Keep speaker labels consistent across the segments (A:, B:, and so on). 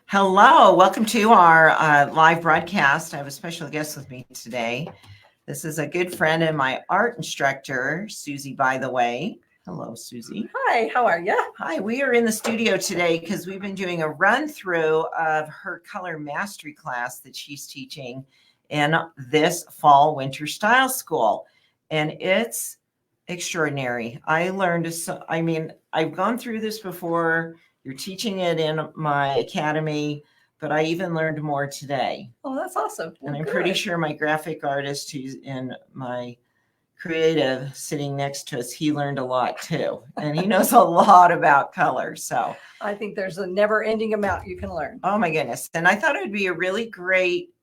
A: Hello, welcome to our live broadcast. I have a special guest with me today. This is a good friend and my art instructor, Susie Bytheway. Hello, Susie.
B: Hi, how are you?
A: Hi, we are in the studio today because we've been doing a run through of her color mastery class that she's teaching in this fall winter style school. And it's extraordinary. I've gone through this before. You're teaching it in my academy, but I even learned more today.
B: Oh, that's awesome.
A: And I'm pretty sure my graphic artist who's in my creative sitting next to us, he learned a lot too. And he knows a lot about color. So
B: I think there's a never ending amount you can learn.
A: Oh my goodness. And I thought it would be a really great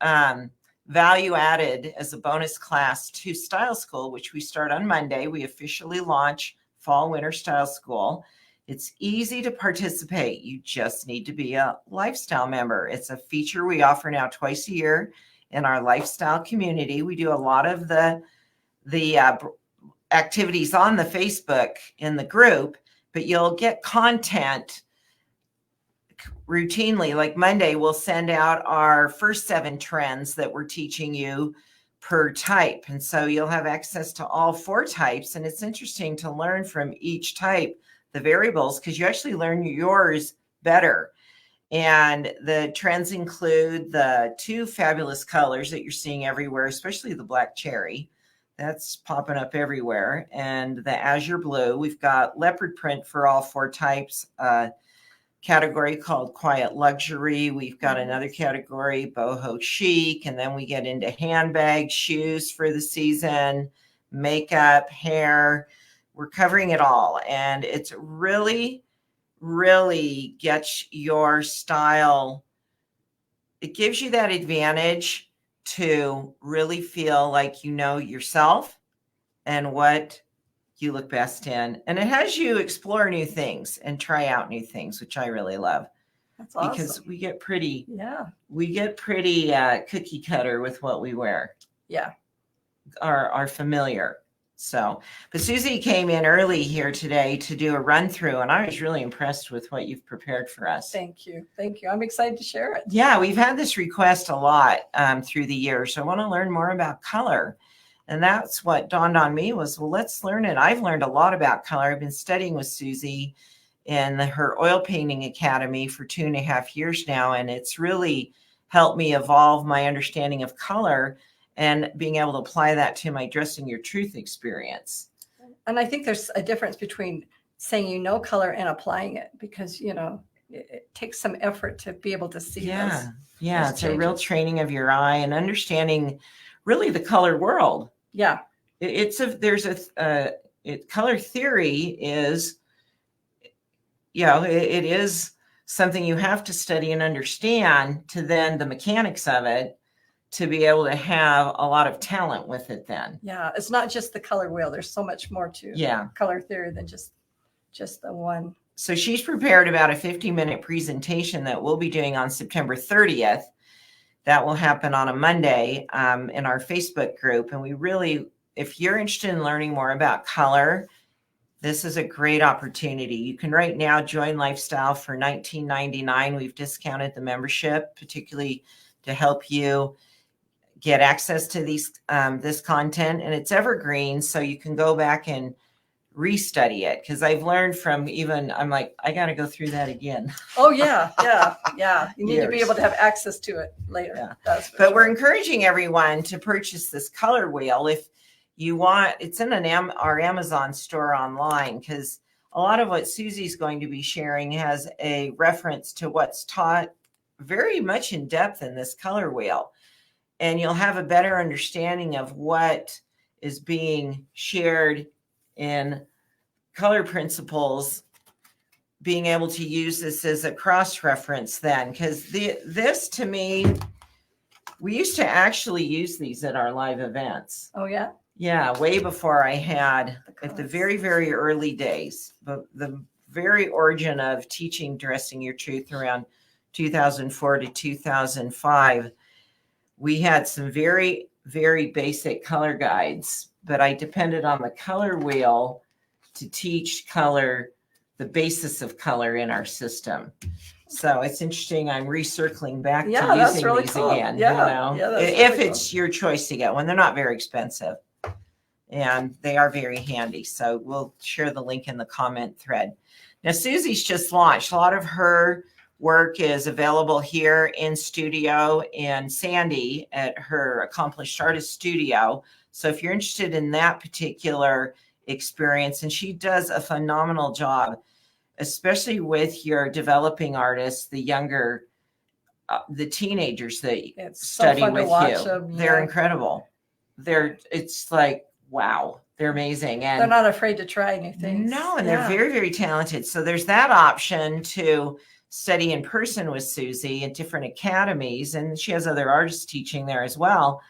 A: value added as a bonus class to Style School, which we start on Monday. We officially launch Fall Winter Style School. It's easy to participate. You just need to be a lifestyle member. It's a feature we offer now twice a year in our lifestyle community. We do a lot of the activities on the Facebook in the group, but you'll get content routinely. Like Monday, we'll send out our first 7 trends that we're teaching you per type. And so you'll have access to all 4 types. And it's interesting to learn from each type the variables because you actually learn yours better. And the trends include the 2 fabulous colors that you're seeing everywhere, especially the black cherry. That's popping up everywhere. And the azure blue. We've got leopard print for all 4 types, category called quiet luxury. We've got another category, boho chic. And then we get into handbags, shoes for the season, makeup, hair. We're covering it all. And it's really, really gets your style. It gives you that advantage to really feel like you know yourself and what you look best in. And it has you explore new things and try out new things, which I really love.
B: That's awesome.
A: Because we get pretty cookie cutter with what we wear.
B: Yeah.
A: Are familiar. So, but Susie came in early here today to do a run through, and I was really impressed with what you've prepared for us.
B: Thank you. Thank you. I'm excited to share it.
A: Yeah, we've had this request a lot through the years. So I want to learn more about color. And that's what dawned on me was, well, let's learn it. I've learned a lot about color. I've been studying with Susie in her oil painting academy for 2.5 years now. And it's really helped me evolve my understanding of color and being able to apply that to my Dressing Your Truth experience.
B: And I think there's a difference between saying you know color and applying it because, it takes some effort to be able to see those
A: it's
B: changes.
A: A real training of your eye and understanding really the color world.
B: Yeah.
A: Color theory is, it is something you have to study and understand to then the mechanics of it to be able to have a lot of talent with it then.
B: Yeah. It's not just the color wheel. There's so much more to color theory than just the one.
A: So she's prepared about a 50-minute presentation that we'll be doing on September 30th. That will happen on a Monday in our Facebook group. And we really, if you're interested in learning more about color, this is a great opportunity. You can right now join Lifestyle for $19.99. We've discounted the membership, particularly to help you get access to this content. And it's evergreen, so you can go back and restudy it. Because I've learned from I'm like, I got to go through that again.
B: Oh, yeah. You need to be able to have access to it later.
A: Yeah. But we're encouraging everyone to purchase this color wheel if you want. It's in our Amazon store online, because a lot of what Susie's going to be sharing has a reference to what's taught very much in depth in this color wheel. And you'll have a better understanding of what is being shared in color principles, being able to use this as a cross-reference then. Because this, to me, we used to actually use these at our live events.
B: Oh, yeah?
A: Yeah, way before I had, at the very, very early days, but the very origin of teaching Dressing Your Truth around 2004 to 2005, we had some very, very basic color guides, but I depended on the color wheel to teach color the basis of color in our system. So it's interesting. I'm recircling back to
B: that's
A: using
B: really
A: these
B: cool.
A: again.
B: Yeah,
A: You know,
B: that's
A: if
B: really
A: it's your choice to get one, they're not very expensive, and they are very handy. So we'll share the link in the comment thread. Now, Susie's just launched. A lot of her work is available here in studio in Sandy at her Accomplished Artist Studio. So if you're interested in that particular experience, and she does a phenomenal job, especially with your developing artists, the younger, the teenagers that study with you.
B: Them,
A: they're incredible. It's like, wow, they're amazing. And
B: they're not afraid to try new things.
A: No, and they're very, very talented. So there's that option to study in person with Susie at different academies. And she has other artists teaching there as well.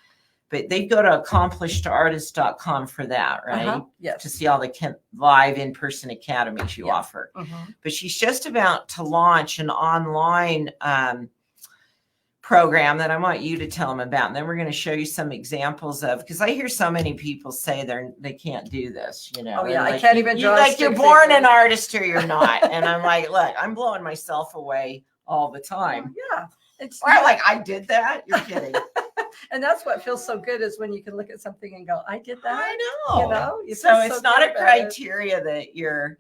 A: But they go to accomplishedartist.com for that, right?
B: Yes.
A: To see all the live in-person academies you offer. But she's just about to launch an online program that I want you to tell them about. And then we're going to show you some examples of, because I hear so many people say they can't do this, you know.
B: Oh yeah,
A: like,
B: I can't even draw.
A: Like, you're born an artist or you're not. And I'm like, look, I'm blowing myself away all the time.
B: Yeah. It's
A: like, I did that? You're kidding.
B: And that's what feels so good, is when you can look at something and go, I did that.
A: I know.
B: You know?
A: So it's not a criteria that you're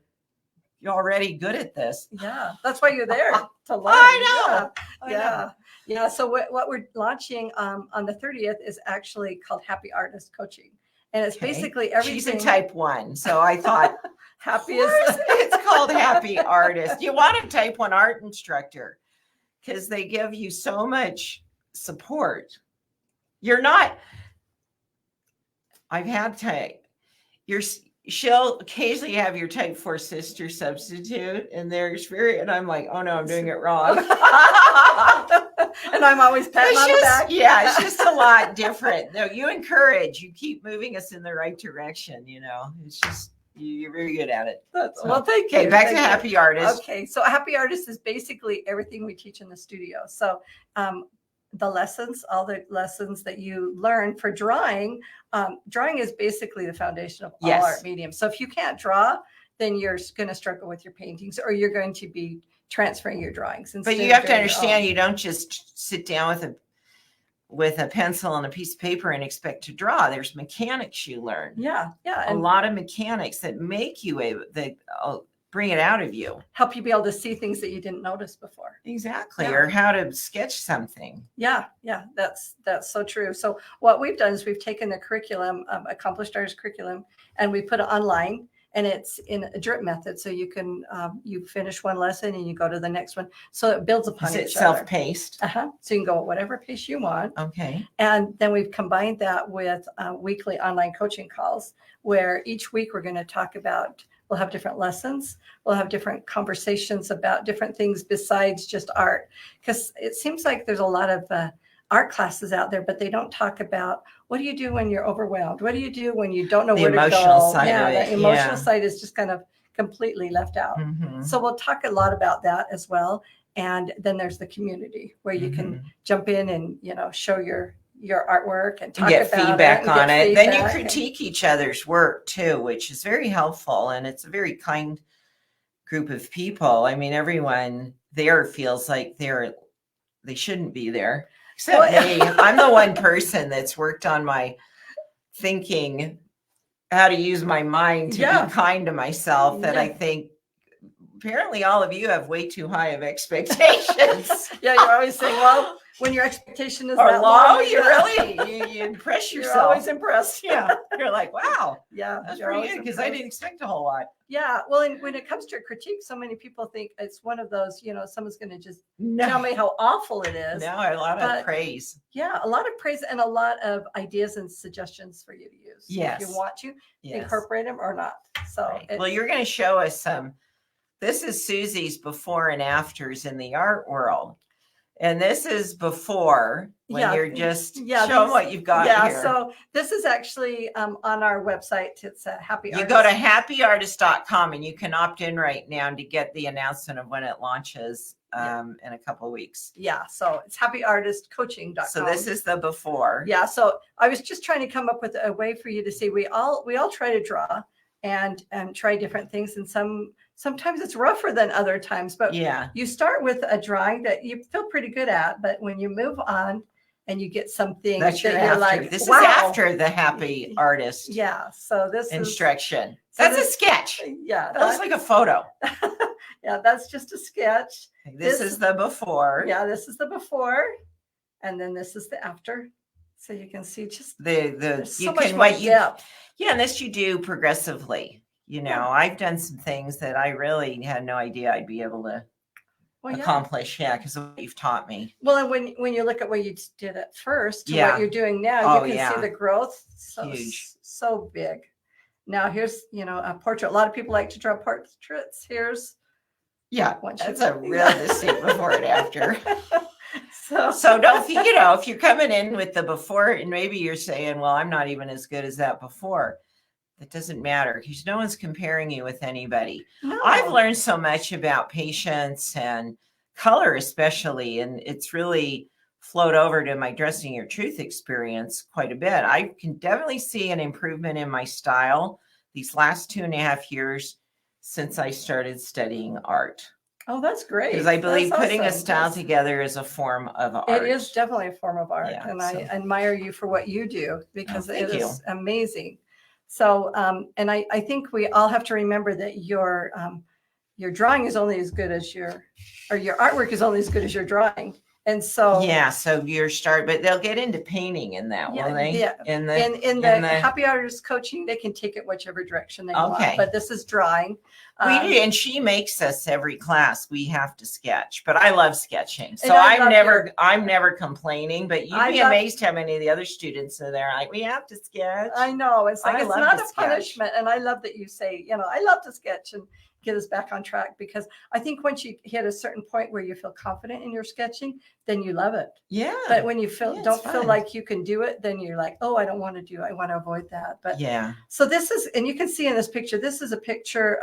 A: already good at this.
B: Yeah. That's why you're there, to learn.
A: I know.
B: Yeah. Yeah. So what we're launching on the 30th is actually called Happy Artist Coaching. And it's basically everything.
A: She's a type 1. So I thought,
B: happy is
A: it's called Happy Artist. You want a type 1 art instructor because they give you so much support. You're not, I've had type, she'll occasionally have your type 4 sister substitute, and and I'm like, oh no, I'm doing it wrong.
B: And I'm always patting on the back.
A: Yeah, it's just a lot different. No, you keep moving us in the right direction, you know. It's just, you're very good at it.
B: Well, thank you.
A: Okay, back to Happy Artist.
B: Okay, so Happy Artist is basically everything we teach in the studio. So the lessons, all the lessons that you learn for drawing, drawing is basically the foundation of all art mediums. So if you can't draw, then you're going to struggle with your paintings, or you're going to be transferring your drawings.
A: But you have to understand, you don't just sit down with a pencil and a piece of paper and expect to draw. There's mechanics you learn.
B: Yeah.
A: A lot of mechanics that make you bring it out of you.
B: Help you be able to see things that you didn't notice before.
A: Exactly. Or how to sketch something.
B: Yeah. That's so true. So what we've done is we've taken the curriculum, Accomplished Artist curriculum, and we put it online. And it's in a drip method. So you can, you finish one lesson and you go to the next one. So it builds upon each other. Is it
A: self-paced?
B: So you can go at whatever pace you want.
A: Okay.
B: And then we've combined that with weekly online coaching calls, where each week we're going to talk about, we'll have different lessons. We'll have different conversations about different things besides just art. Because it seems like there's a lot of art classes out there, but they don't talk about, what do you do when you're overwhelmed? What do you do when you don't know where to go? The emotional side is just kind of completely left out. So we'll talk a lot about that as well. And then there's the community where you can jump in and, you know, show your artwork and talk about
A: feedback on it. Then you critique each other's work too, which is very helpful. And it's a very kind group of people. I mean, everyone there feels like they shouldn't be there. Except me. I'm the one person that's worked on my thinking, how to use my mind to be kind to myself, that I think apparently all of you have way too high of expectations.
B: You're always saying, well, when your expectation is
A: that low, you impress yourself.
B: You're always impressed.
A: You're like, wow.
B: that's
A: pretty good, because I didn't expect a whole lot.
B: Well, and when it comes to a critique, so many people think it's one of those, you know, someone's going to just tell me how awful it is.
A: No, a lot of praise.
B: A lot of praise and a lot of ideas and suggestions for you to use.
A: Yes.
B: If you want to incorporate them or not. So,
A: well, you're going to show us this is Susie's before and afters in the art world. And this is before, when you're just showing what you've got here.
B: So this is actually on our website. It's Happy Artist.
A: You go to happyartist.com and you can opt in right now to get the announcement of when it launches in a couple of weeks.
B: So it's happyartistcoaching.com.
A: So this is the before.
B: So I was just trying to come up with a way for you to see, we all try to draw and try different things. And some sometimes it's rougher than other times, but
A: Yeah.
B: you start with a drawing that you feel pretty good at, but when you move on and you get something
A: That's
B: that
A: your
B: you're
A: after.
B: like,
A: This
B: wow.
A: is after the happy artist
B: Yeah. So this
A: instruction.
B: So
A: That's
B: this,
A: a sketch.
B: Yeah.
A: That looks like a photo.
B: Yeah, that's just a sketch.
A: This is the before.
B: Yeah, this is the before. And then this is the after. So you can see just
A: there's
B: so much more depth.
A: Yeah, and this you do progressively. You know,
B: Yeah.
A: I've done some things that I really had no idea I'd be able to accomplish. Yeah, because of what you've taught me.
B: Well, and when you look at what you did at first to what you're doing now, you can see the growth. So huge, so big. Now here's, a portrait. A lot of people like to draw portraits. Here's
A: that's a real distinct before and after.
B: So
A: don't if you're coming in with the before and maybe you're saying, well, I'm not even as good as that before. That doesn't matter because no one's comparing you with anybody.
B: No.
A: I've learned so much about patience and color, especially, and it's really flowed over to my Dressing Your Truth experience quite a bit. I can definitely see an improvement in my style these last 2.5 years since I started studying art.
B: Oh, that's great.
A: Because I believe putting a style together is a form of art.
B: It is definitely a form of art.
A: Yeah,
B: and I admire you for what you do because it is amazing. So, and I think we all have to remember that your drawing is only as good as your artwork is only as good as your drawing. And so
A: so your start, but they'll get into painting in that, will they?
B: Yeah. In the Happy Artist coaching, they can take it whichever direction they want. But this is drawing.
A: We do, and she makes us every class. We have to sketch, but I love sketching, so I'm never complaining. But you'd be amazed how many of the other students are there. Like, we have to sketch.
B: I know it's like it's not a punishment, and I love that you say, I love to sketch and get us back on track, because I think once you hit a certain point where you feel confident in your sketching, then you love it.
A: Yeah.
B: But when you don't feel like you can do it, then you're like, oh, I don't want to do it. I want to avoid that. But so this is, and you can see in this picture, this is a picture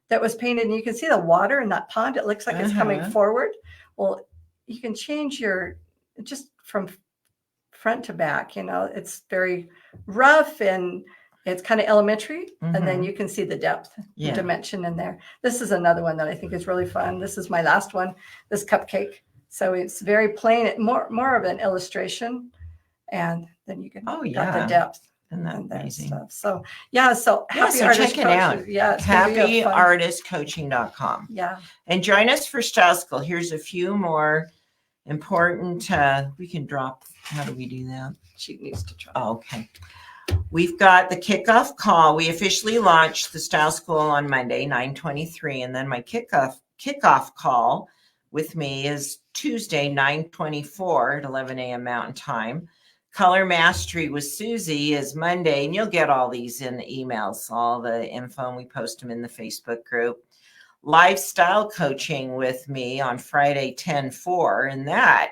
B: that was painted, and you can see the water in that pond. It looks like it's coming forward. Well, you can change just from front to back, it's very rough and it's kind of elementary, and then you can see the depth, the dimension in there. This is another one that I think is really fun. This is my last one, this cupcake. So it's very plain, more of an illustration, and then you can got the depth.
A: And that's amazing
B: stuff. So Happy Artist
A: check it out.
B: Yeah,
A: happyartistcoaching.com.
B: Yeah,
A: and join us for Style School. Here's a few more important. We can drop. How do we do that?
B: She needs to drop.
A: Oh, okay. We've got the kickoff call. We officially launched the Style School on Monday, 9/23, and then my kickoff call with me is Tuesday, 9/24 at 11 a.m. Mountain Time. Color Mastery with Susie is Monday, and you'll get all these in the emails, all the info, and we post them in the Facebook group. Lifestyle Coaching with me on Friday, 10/4, and that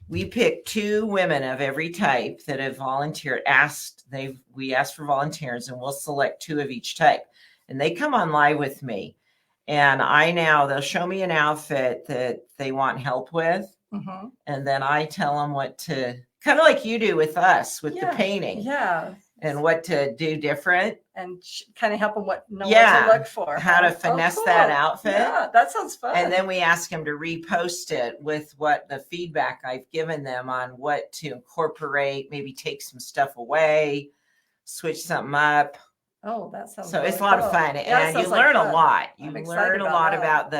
A: we picked 2 women of every type that have volunteered. We asked for volunteers, and we'll select 2 of each type, and they come on live with me, and they'll show me an outfit that they want help with.
B: Mm-hmm.
A: And then I tell them what to, kind of like you do with us with the painting.
B: Yeah.
A: And what to do different.
B: And kind of help them what to look for.
A: How to finesse that outfit.
B: Yeah, that sounds fun.
A: And then we ask them to repost it with what the feedback I've given them on what to incorporate, maybe take some stuff away, switch something up.
B: Oh, that sounds
A: so it's a lot of fun. And you learn a lot. You learn a lot about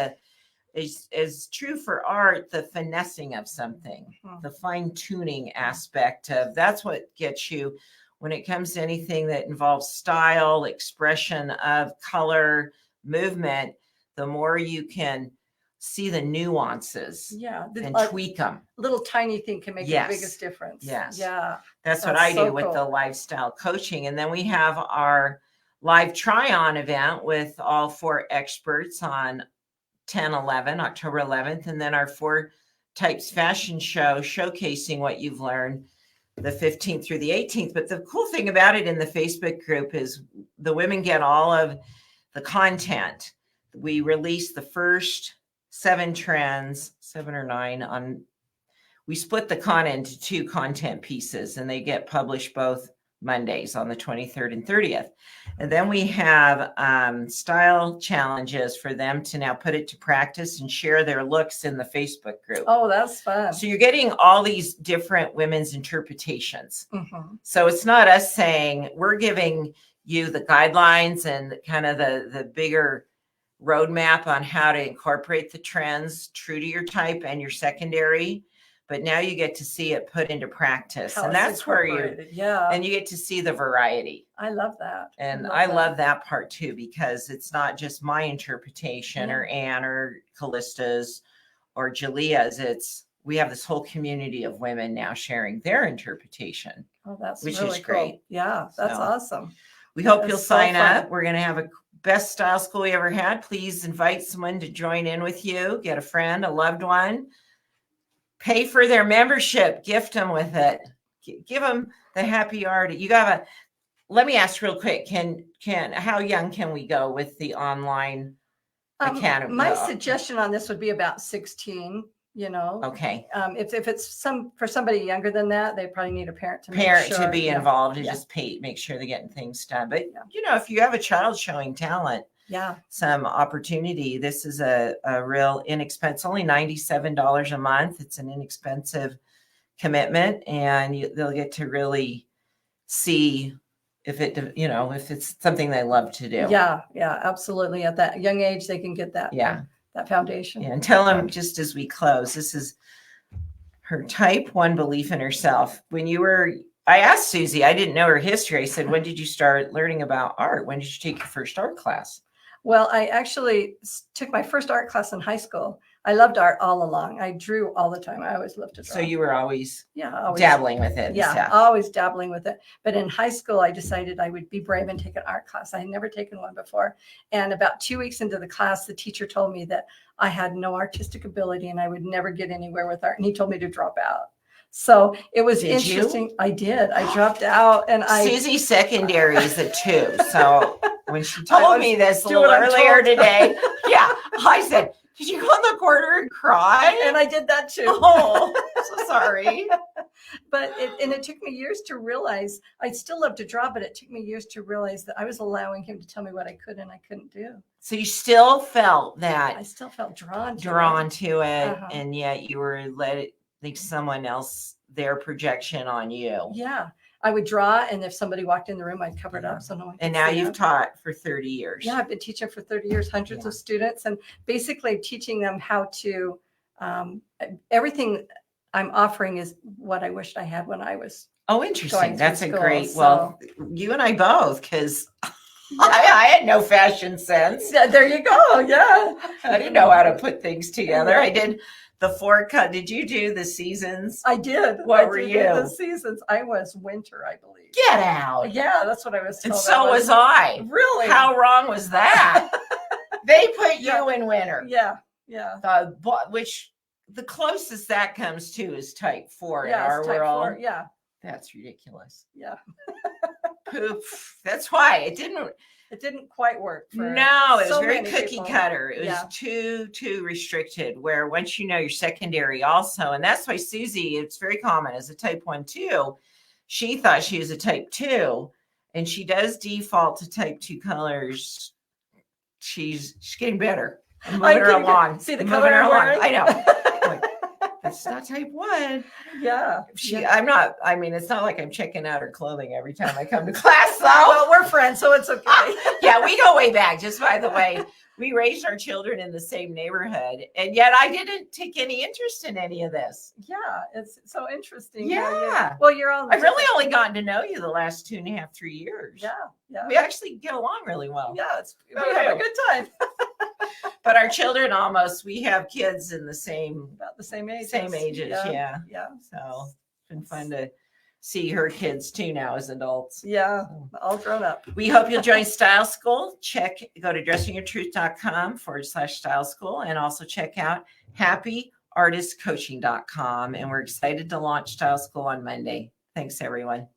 A: is true for art, the finessing of something, the fine-tuning aspect of that's what gets you when it comes to anything that involves style, expression of color, movement. The more you can see the nuances and tweak them.
B: Little tiny thing can make the biggest difference.
A: Yes.
B: Yeah.
A: That's what I do with the lifestyle coaching. And then we have our live try-on event with all 4 experts on October 11th, and then our 4 types fashion show showcasing what you've learned the 15th through the 18th. But the cool thing about it in the Facebook group is the women get all of the content. We release the first 7 trends, 7 or 9 we split the content into 2 content pieces, and they get published both Mondays on the 23rd and 30th. And then we have style challenges for them to now put it to practice and share their looks in the Facebook group.
B: Oh, that's fun.
A: So you're getting all these different women's interpretations.
B: Mm-hmm.
A: So it's not us saying, we're giving you the guidelines and kind of the bigger roadmap on how to incorporate the trends true to your type and your secondary. But now you get to see it put into practice.
B: How
A: And
B: it's
A: that's where
B: incorporated. Yeah.
A: and you get to see the variety.
B: I love that.
A: And I love that part too, because it's not just my interpretation or Anne or Callista's or Jalea's. We have this whole community of women now sharing their interpretation.
B: Oh, that's
A: which
B: really
A: is great.
B: Cool. Yeah, that's awesome.
A: We hope you'll sign
B: fun.
A: up. We're going to have a best style school we ever had. Please invite someone to join in with you. Get a friend, a loved one. Pay for their membership. Gift them with it. Give them the happy art. Let me ask real quick. How young can we go with the online academy?
B: My suggestion on this would be about 16.
A: Okay.
B: If it's for somebody younger than that, they probably need a parent to
A: be involved and just make sure they're getting things done. But if you have a child showing talent, some opportunity, this is a real inexpensive, only $97 a month. It's an inexpensive commitment, and they'll get to really see if it's something they love to do.
B: Yeah, absolutely. At that young age, they can get that. That foundation.
A: Yeah, and tell them, just as we close, this is her type 1 belief in herself. I asked Susie, I didn't know her history. I said, when did you start learning about art? When did you take your first art class?
B: Well, I actually took my first art class in high school. I loved art all along. I drew all the time. I always loved to draw.
A: So you were always
B: always
A: dabbling with it.
B: Yeah, always dabbling with it. But in high school, I decided I would be brave and take an art class. I had never taken one before. And about 2 weeks into the class, the teacher told me that I had no artistic ability and I would never get anywhere with art. And he told me to drop out. So it was interesting.
A: You?
B: I did. I dropped out, and
A: Susie's secondary is a 2. So when she told me this a little earlier today, I said, did you go in the corner and cry?
B: And I did that too.
A: Oh, so sorry.
B: But it took me years to realize, I still love to draw, but it took me years to realize that I was allowing him to tell me what I could and I couldn't do.
A: So you still felt that?
B: I still felt drawn
A: to it, and yet you were someone else, their projection on you.
B: Yeah. I would draw, and if somebody walked in the room, I'd cover it up so no one could
A: And now you've taught for 30 years.
B: Yeah, I've been teaching for 30 years, hundreds of students, and basically teaching them how to, everything I'm offering is what I wished I had when I was.
A: Oh, interesting. That's a great, you and I both, because I had no fashion sense.
B: Yeah, there you go. Yeah.
A: I didn't know how to put things together. I did the 4 cut. Did you do the seasons?
B: I did.
A: What were you?
B: The seasons. I was winter, I believe.
A: Get out.
B: Yeah, that's what I was told.
A: And so was I.
B: Really?
A: How wrong was that? They put you in winter.
B: Yeah.
A: Which the closest that comes to is type 4 in
B: Yeah,
A: our
B: it's type
A: world.
B: 4. Yeah.
A: That's ridiculous.
B: Yeah.
A: Poof. That's why it didn't
B: quite work.
A: It was very cookie
B: people.
A: cutter. It was too restricted, where once you know your secondary also, and that's why Susie, it's very common as a type 1 too. She thought she was a type 2, and she does default to type 2 colors. She's getting better. I'm moving her along.
B: See the color I'm wearing?
A: I know. It's not type 1.
B: Yeah.
A: I'm not, it's not like I'm checking out her clothing every time I come to class, though.
B: Well, we're friends, so it's okay.
A: Yeah, we go way back. Just by the way, we raised our children in the same neighborhood, and yet I didn't take any interest in any of this.
B: Yeah, it's so interesting.
A: Yeah.
B: You're all.
A: I've really only gotten to know you the last 2.5, 3 years.
B: Yeah.
A: We actually get along really well.
B: Yeah, we have a good time.
A: But our children we have kids in
B: about the same age.
A: Same ages, yeah. So it's been fun to see her kids too now as adults.
B: Yeah, all grown up.
A: We hope you'll join Style School. Go to dressingyourtruth.com/style school, and also check out happyartistcoaching.com. And we're excited to launch Style School on Monday. Thanks, everyone.